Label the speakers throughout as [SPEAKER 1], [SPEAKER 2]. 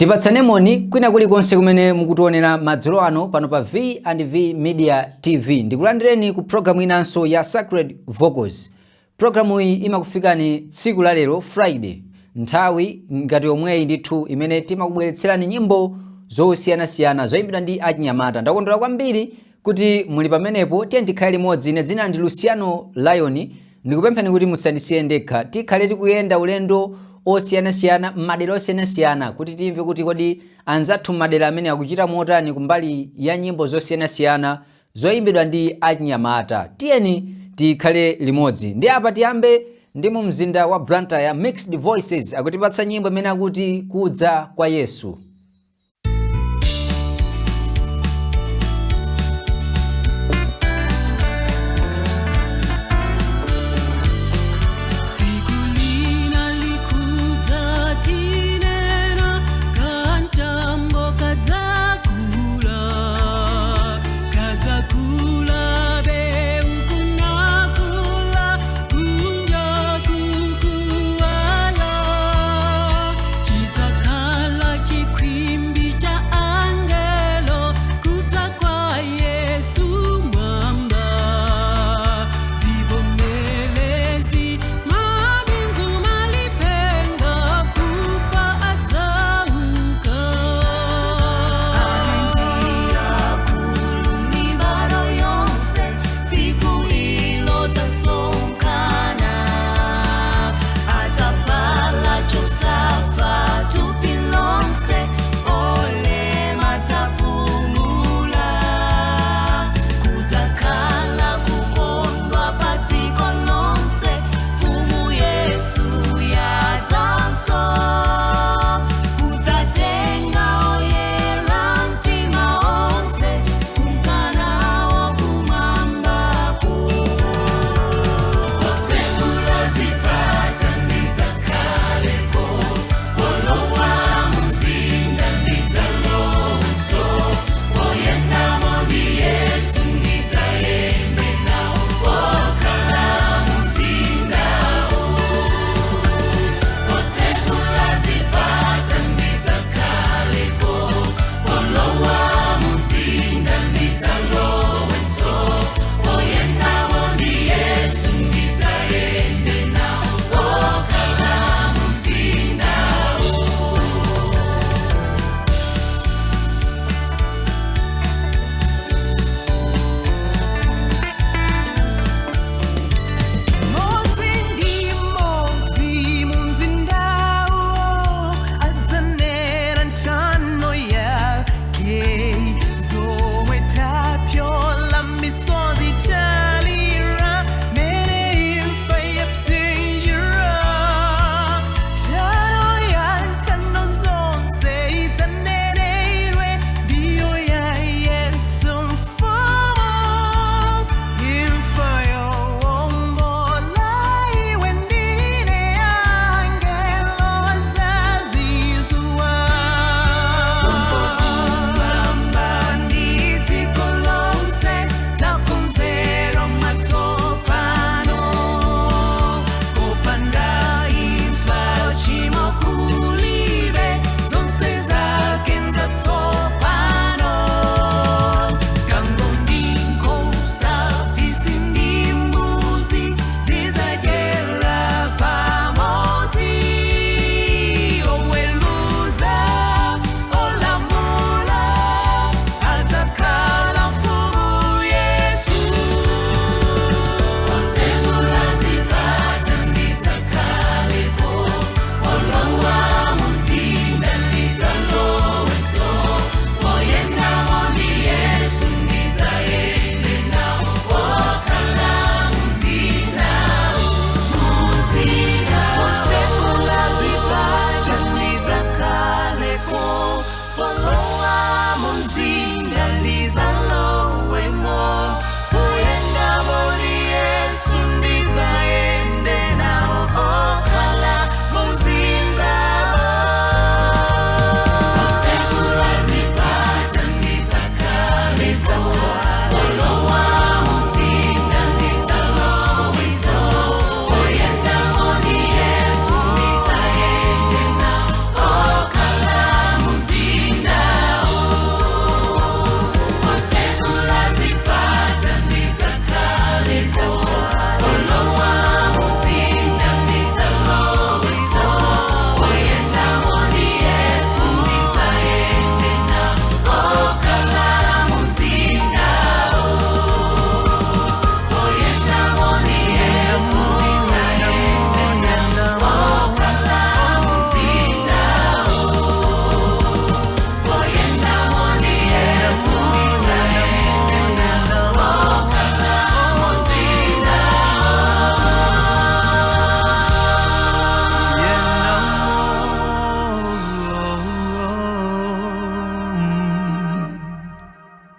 [SPEAKER 1] Tipatsane moni kwina kulikonse kumene mukutionera madzulo ano pano pa V&V Media TV. Ndikulandireni ku programu inanso ya Sacred Vocals. Programu iyi imakufikani tsiku la lero Friday. Nthawi ngati yomweyi ndithu imene timakubweretserani nyimbo zosiyanasiyana zoyimbidwa ndi achinyamata. Ndakondwera kwambiri kuti muli pamenepo. Tiye ndikhale limodzi. Ine dzina ndi Luciano Lion. Ndikupempheni kuti musandisiye ndekha. Tikhale tikuyenda ulendo osiyanasiyana madera osiyanasiyana kuti timve kuti kodi anzathu madera amene akuchita motani kumbali ya nyimbo zosiyanasiyana zoyimbidwa ndi achinyamata. Tiyeni tikhale limodzi. Ndi apa tiyambe ndi mu mzinda wa Blantyre Mixed Voices akutipatsa nyimbo imene akuti kudza kwa Yesu.
[SPEAKER 2] Chita kala chikwi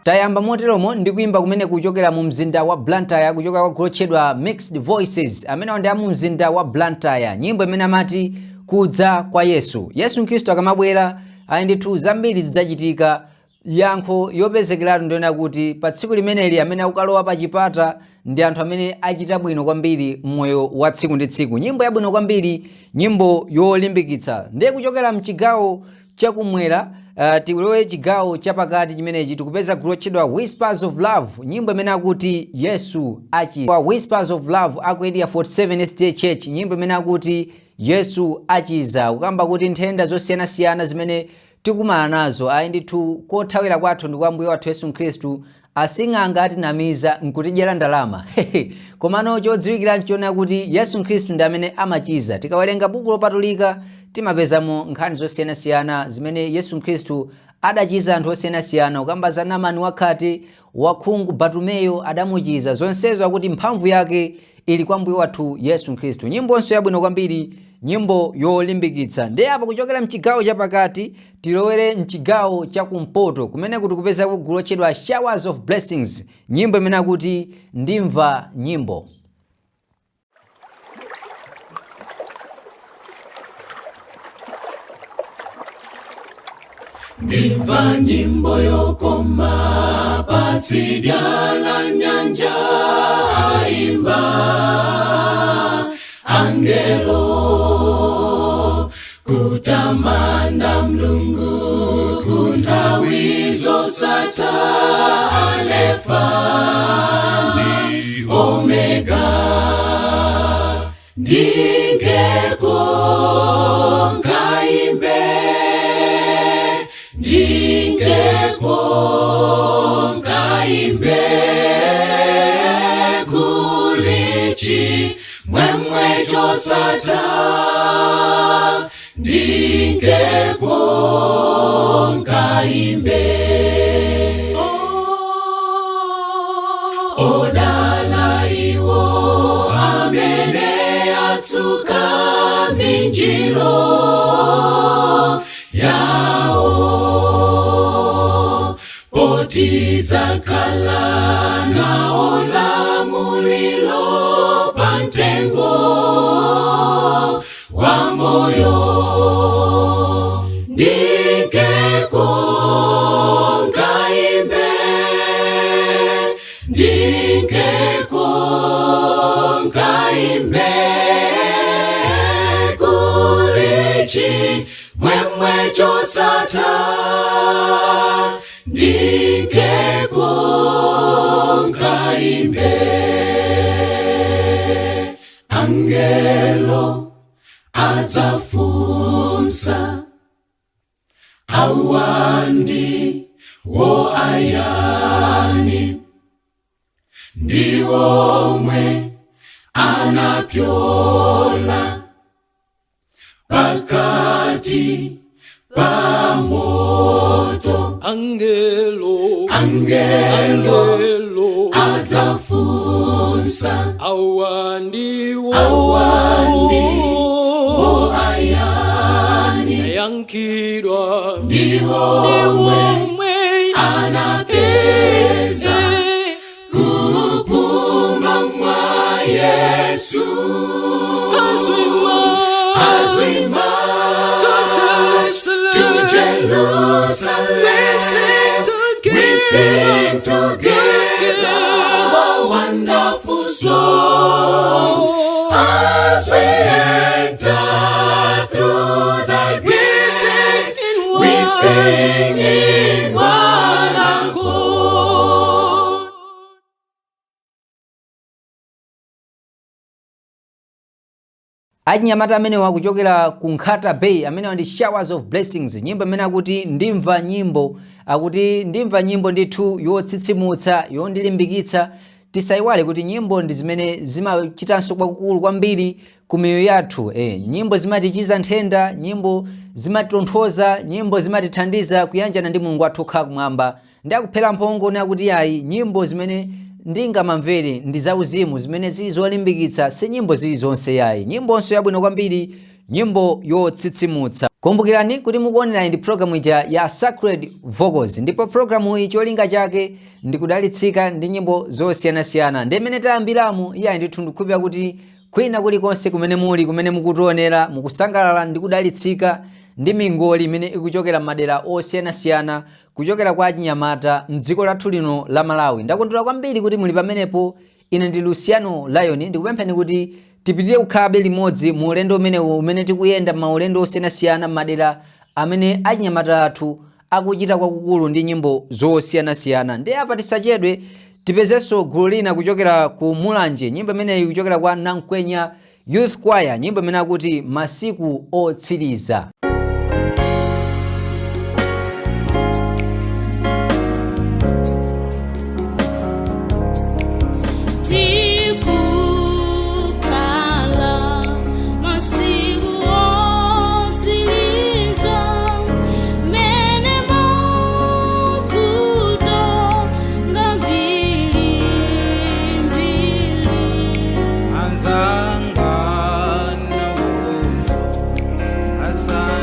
[SPEAKER 1] Tayamba moteromo ndikuimba kumene kuchokera mu mzinda wa Blantyre kuchoka kwa group chedwa Mixed Voices amene ndi mu mzinda wa Blantyre. Nyimbo imene amati kudza kwa Yesu. Yesu Khristu akamabwera ali ndithu zambiri zidzachitika. Yankho yopezekeratu ndiona kuti pa tsiku limeneli amene akukalowa pa chipata ndi anthu amene achita bwino kwambiri mmoyo wa tsiku ndi tsiku. Nyimbo yabwino kwambiri, nyimbo yolimbikitsa. Ndiye kuchokera mchigawo chakumwera tilowe chigawo chapakati chimenechi tikupeza group chedwa Whispers of Love, nyimbo imene akuti Yesu achiza. Whispers of Love akuidia 47 SDA Church, nyimbo imene akuti Yesu achiza. Kukamba kuti nthenda zosiyanasiyana zimene tikumana nazo ayi ndithu kothawira kwathu ndi kwa Mbuye wathu Yesu Khristu, asing'anga atinamiza nkutidyera ndalama. Komano chodziwikira nchiona kuti Yesu Khristu ndi amene amachiza. Tikawerenga buku lopatulika timapezamo nkhani zosiyanasiyana zimene Yesu Khristu adachiza anthu osiyanasiyana. Kukamba za Naamani wakhate, wakhungu Bartumeyo adamuchiza. Zonsezo akuti mphamvu yake ili kwa Mbuye wathu Yesu Khristu. Nyimbonso yabwino kwambiri, nyimbo yolimbikitsa. Ndiye apo kuchokera mchigawo chapakati tilowere mchigawo chakumpoto kumene kuti kupeza gulu chedwa Showers of Blessings, nyimbo imene akuti ndimva nyimbo.
[SPEAKER 2] Ndimva nyimbo yokoma patsidya la nyanja aimba angelo kutamanda Mulungu kunthawi zosatha Alefa ndi Omega ndingeko ngaimbe ndingeko ngaimbe kulichi mwemwe chosatha ndingeko ngaimbe odala iwo amene atsuka minjiro yawo potizakhala nawo lamulilo pamtengo wa moyo ndingeko ngaimbe ndingeko ngaimbe kulichi mwemwe chosatha ndingeko ngaimbe angelo azafunsa awandi wo ayani ndiwomwe anapyola pakati pa moto angelo azafunsa awandi wo ayani yankidwa ndiwomwe anapeza kupuma mwa Yesu azima to Jerusalem we sing together the wonderful song as we enter through thy gates we sing in one accord.
[SPEAKER 1] Anyamata amene wakuchokera ku Nkhata Bay amene ndi Showers of Blessings, nyimbo imene akuti ndimva nyimbo, akuti ndimva nyimbo ndithu yotsitsimutsa yondilimbikitsa. Tisaiwale kuti nyimbo ndi zimene zimachitanso kwakukulu kwambiri ku miyoyo yathu. Nyimbo zimatichiza nthenda, nyimbo zimatonthoza, nyimbo zimatithandiza kuyanjana ndi Mulungu wathu okhala kumwamba. Ndi akuphera mphongo ni akuti ayi nyimbo zimene ndingamamvere ndi zauzimu zimene zizolimbikitsa, si nyimbo zilizonse yayi. Nyimbonso yabwino kwambiri, nyimbo yotsitsimutsa. Kumbukirani kuti mukuonera ndi programu ija ya Sacred Vocals, ndipo programu iyi cholinga chake ndi kudalitsika ndi nyimbo zosiyanasiyana. Ndimene tayambiramu iya ndithu ndikukhulupirira kuti kwina kulikonse kumene muli, kumene mukutionera, mukusangalala ndi kudalitsika ndi mingoli imene ikuchokera madera osiyanasiyana, kuchokera kwa achinyamata mdziko lathu lino la Malawi. Ndakondwera kwambiri kuti muli pamenepo. Ine ndi Luciano Lion, ndikupempheni kuti tipitire kukhala limodzi mu ulendo umene tikuyenda maulendo osiyanasiyana madera amene achinyamata athu akuchita kwakukulu ndi nyimbo zosiyanasiyana. Ndi apa tisachedwe tipezenso gulu lina kuchokera ku Mulanje, nyimbo imeneyi kuchokera kwa Nankwenya Youth Choir, nyimbo imene akuti masiku otsiriza.
[SPEAKER 2] Asa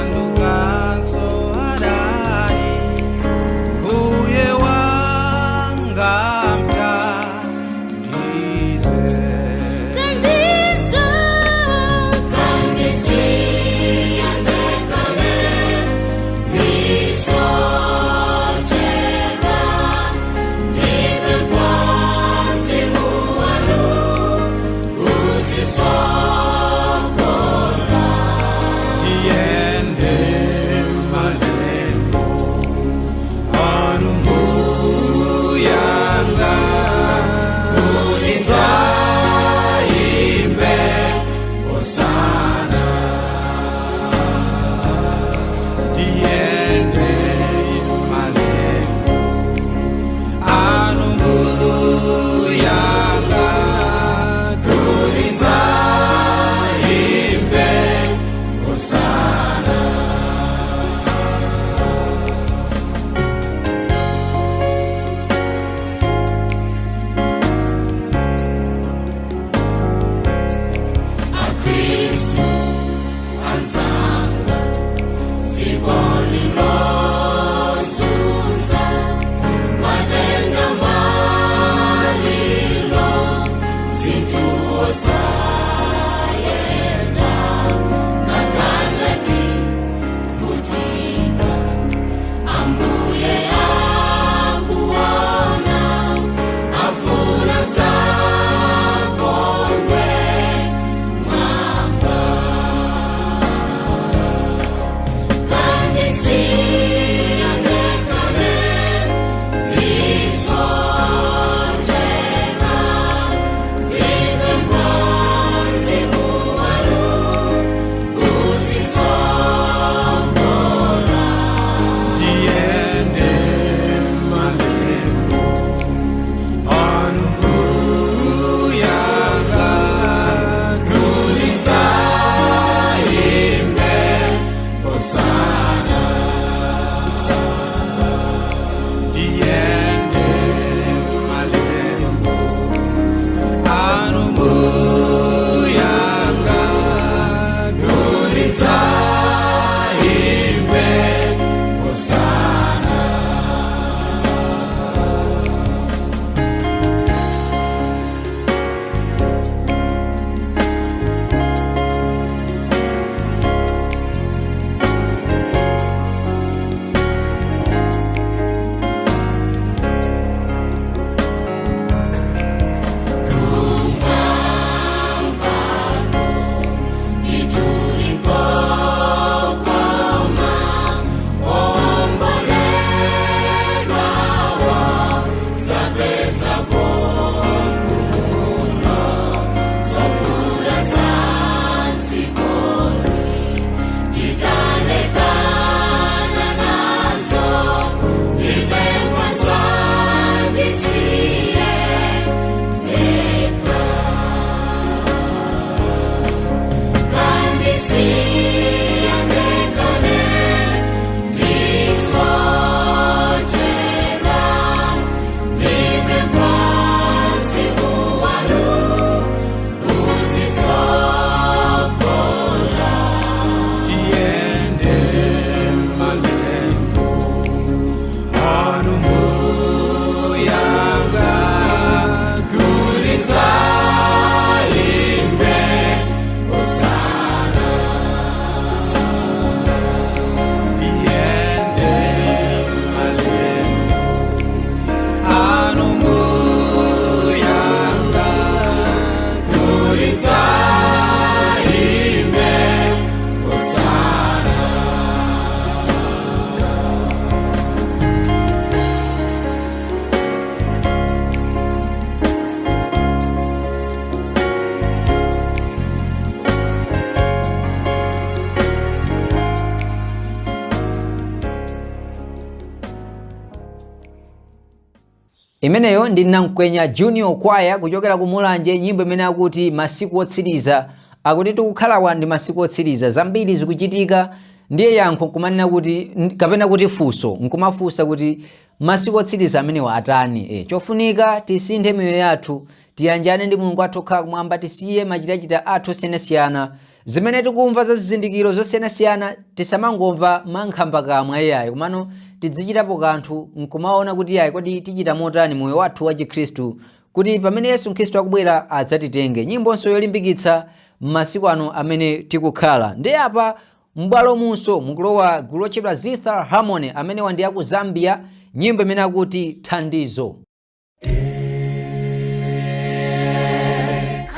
[SPEAKER 1] Imeneyo ndi Namkwenya Junior Choir kuchokera ku Mulanje, nyimbo imene akuti masiku otsiriza. Akuti tikukhala ndi masiku otsiriza, zambiri zikuchitika, ndiye yankho kumanena kuti kapena kuti funso nkumafunsa kuti masiku otsiriza amenewa atani. Chofunika tisinthe miyoyo yathu, tiyanjane ndi Mulungu wathu okhala kumwamba, tisiye machitachita athu osiyanasiyana. Zimene tikumva za zizindikiro zosiyanasiyana tisamangomva mankhamba kamwe ayayi, komano tidzichitapo kanthu nkumaona kuti yayi kodi tichita motani moyo wathu wa Chikhristu kuti pamene Yesu Khristu akubwera adzatitenge. Nyimbonso yolimbikitsa masiku ano amene tikukhala. Ndi apa m'bwalo munso mukulowa gulu lotchedwa Zither Harmony amene wandi aku Zambia, nyimbo imene akuti Thandizo.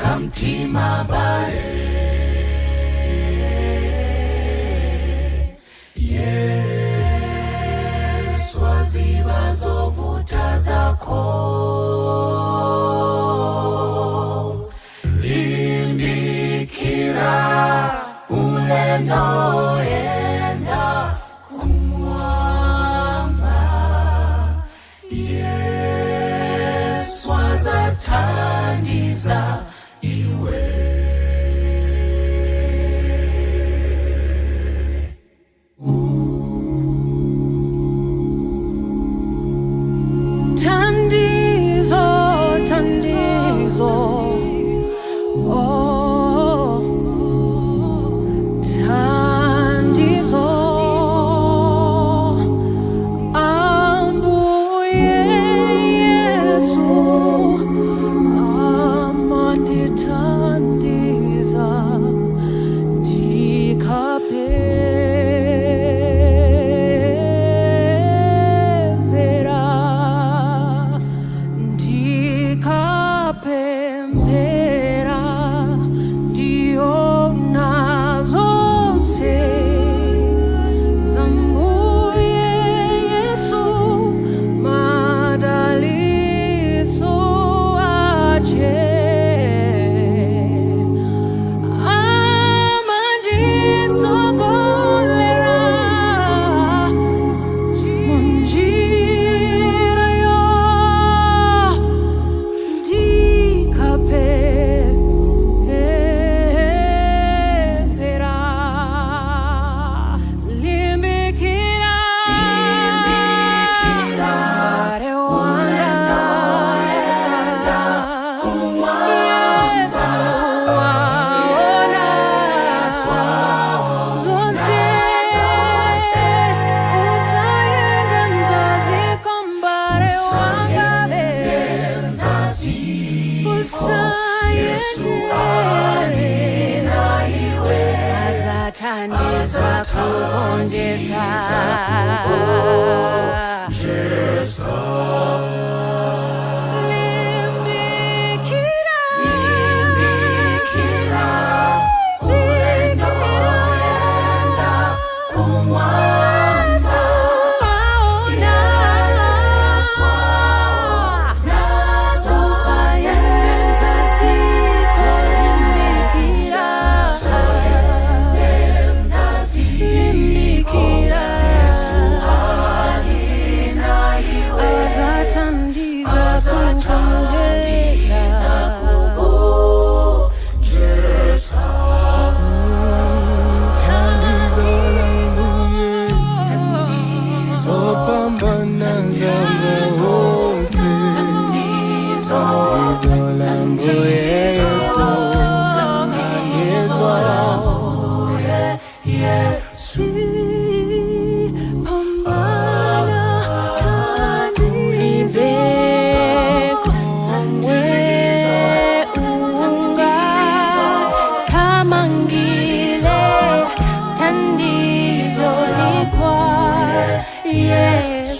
[SPEAKER 2] Kamtima bare Yesu waziba zovuta zako, limbikira ulendo enda kumwamba. Yesu azathandiza iwe.
[SPEAKER 3] Thandizo, thandizo, oh, thandizo, ambuye Yesu, amandithandiza, ndikapemphera, ndiona zonse zambuye Yesu, madalitso ache amanditsogolera munjira yo. Azathandiza kugonjesa limbikira ulendo enda kumwamba. Nazo sayenza ziko limbikira,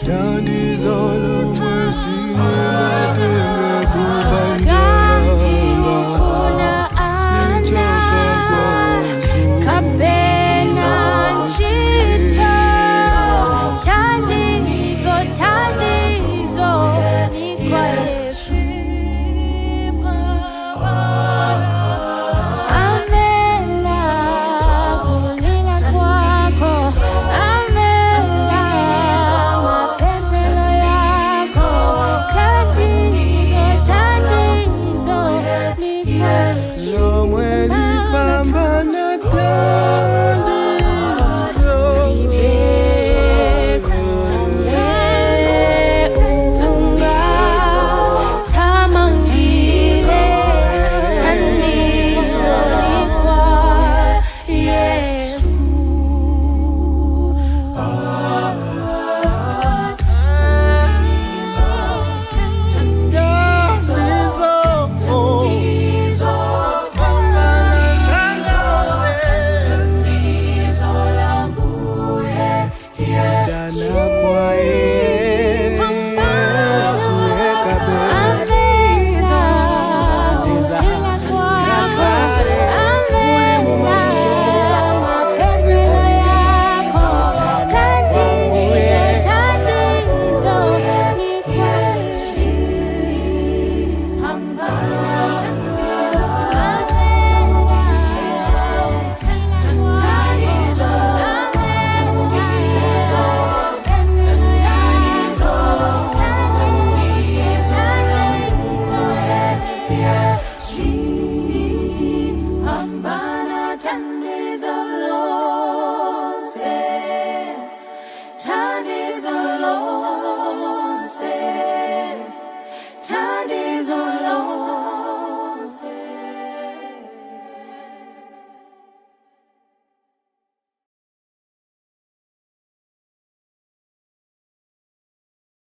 [SPEAKER 2] Thandizo lo mercy,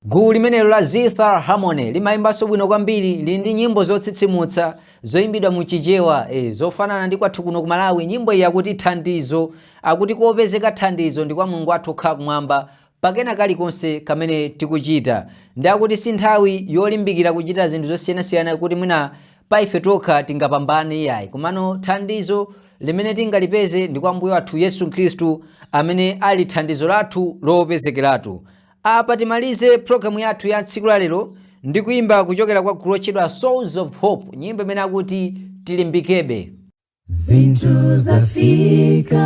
[SPEAKER 1] Gulu limenelo la Zithar Harmony limayimbanso bwino kwambiri, lili ndi nyimbo zotsitsimutsa zoyimbidwa mu Chichewa zofanana ndi kwathu kuno ku Malawi. Nyimbo iyi akuti thandizo, akuti kopezeka thandizo ndi kwa Mulungu wathu okhala kumwamba pakena kalikonse kamene tikuchita. Ndi akuti si nthawi yolimbikira kuchita zinthu zosiyanasiyana kuti mwina pa ife tokha tingapambane iyayi, komano thandizo limene tingalipeze ndi kwa Mbuye wathu Yesu Khristu amene ali thandizo lathu lopezekeratu. Apa timalize programu yathu ya tsiku la lero ndi kuimba kuchokera kwa gulu lotchedwa Souls of Hope, nyimbo imene akuti tilimbikebe.
[SPEAKER 3] Zinthu zafika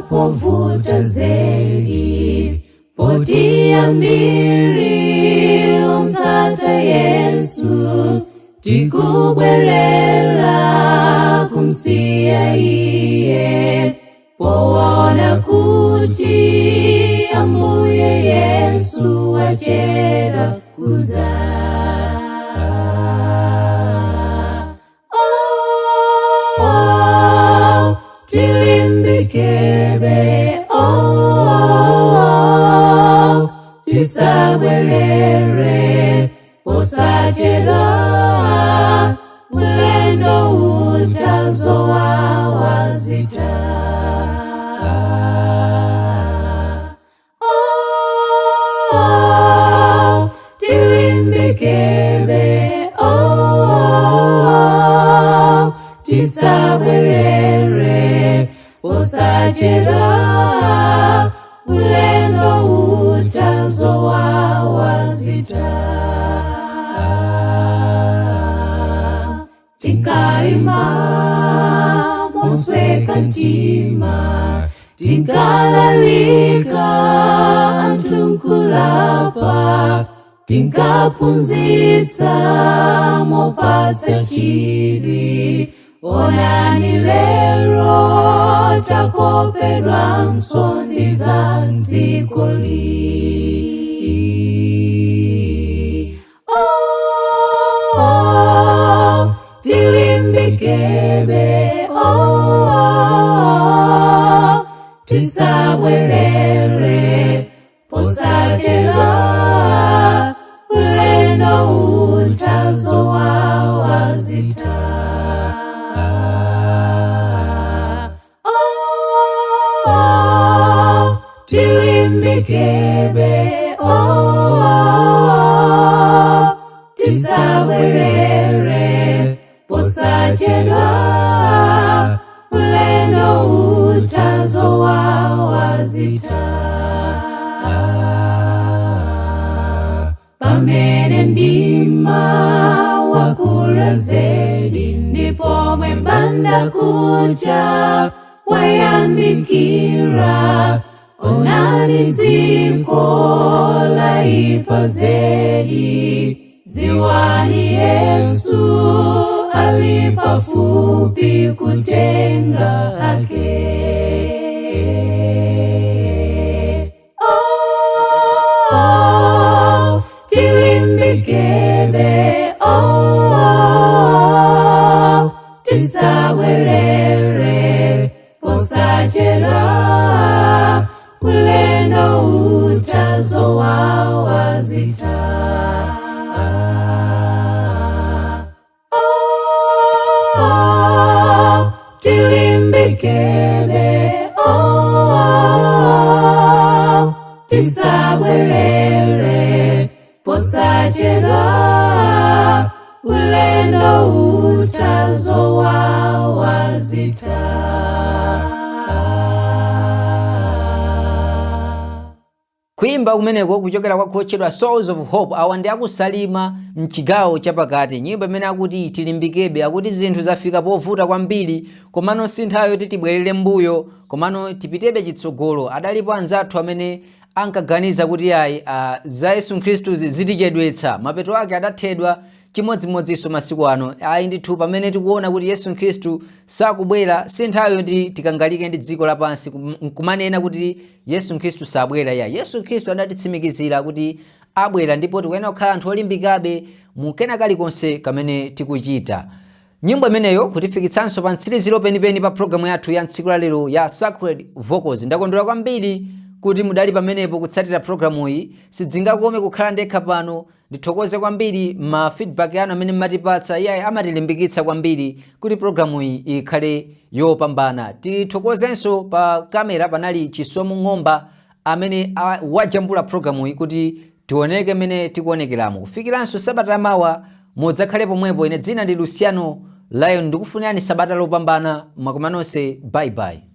[SPEAKER 3] povuta zedi, poti ambiri umsata Yesu, tikubwerera kumsiya iye, powona kuti Ambuye Yesu wachera kuza. Tilimbikebe, tisabwerere posachedwa, ulendo utazowa wazita. Tilimbikebe, tisabwerere posachedwa, ulendo utazowa wazita. Tikaima mosweka ntima, tikalalika antunkulapa, tikapunzitsa mopatsa chidwi. Onani lero takopedwa nsoni za nzikoli. Tilimbikebe, tisabwerere posachedwa, ulendo utazowa wazita. Tilimbikebe, tisabwerere posachedwa, ulendo utazowa wazita. Pamene ndima wakula zedi, ndipo mwembanda kucha wayandikira. Onani dziko laipa zedi, ziwani Yesu alipafupi kutenga hake. Tilimbikebe, tisabwerere posachedwa, ulendo utazowa wazita. Tilimbikebe, tisabwerere posachedwa, ulendo utazowa wazita.
[SPEAKER 1] Kuimba kumeneko kuchokera kwa kotchedwa Souls of Hope, awa ndi akusalima mchigawo chapakati. Nyimbo imene akuti tilimbikebe, akuti zinthu zafika povuta kwambiri, komano si nthawi yoti tibwerere mbuyo, komano tipitebe chitsogolo. Adalipo anzathu amene ankaganiza kuti ayi za Yesu Khristu zitichedwetsa, mapeto ake adathedwa chimodzimodzinso masiku ano. Ayi ndithu pamene tikuona kuti Yesu Khristu sakubwera, si nthawi yoti tikangalike ndi dziko lapansi kumanena kuti Yesu Khristu sabwera. Yesu Khristu adatitsimikizira kuti abwera, ndipo tikuyenera kukhala anthu olimbikabe mukena kalikonse kamene tikuchita. Nyimbo imeneyo kutifikitsanso pa mtsiriziro penipeni pa programu yathu ya tsiku la lero ya Sacred Vocals. Ndakondwera kwambiri kuti mudali pamenepo kutsatira programu iyi. Sidzingakome kukhala ndekha pano. Ndithokoze kwambiri ma feedback anu amene mmatipatsa, iye amatilimbikitsa kwambiri kuti programu iyi ikhale yopambana. Tithokozenso pa kamera panali Chisomo Ng'omba amene wajambula programu iyi kuti tioneke mene tikuonekeramo. Kufikiranso sabata yamawa mudzakhale pomwepo. Ine dzina ndi Luciano Lion, ndikufunirani sabata lopambana. Mwakomanonse, bye bye.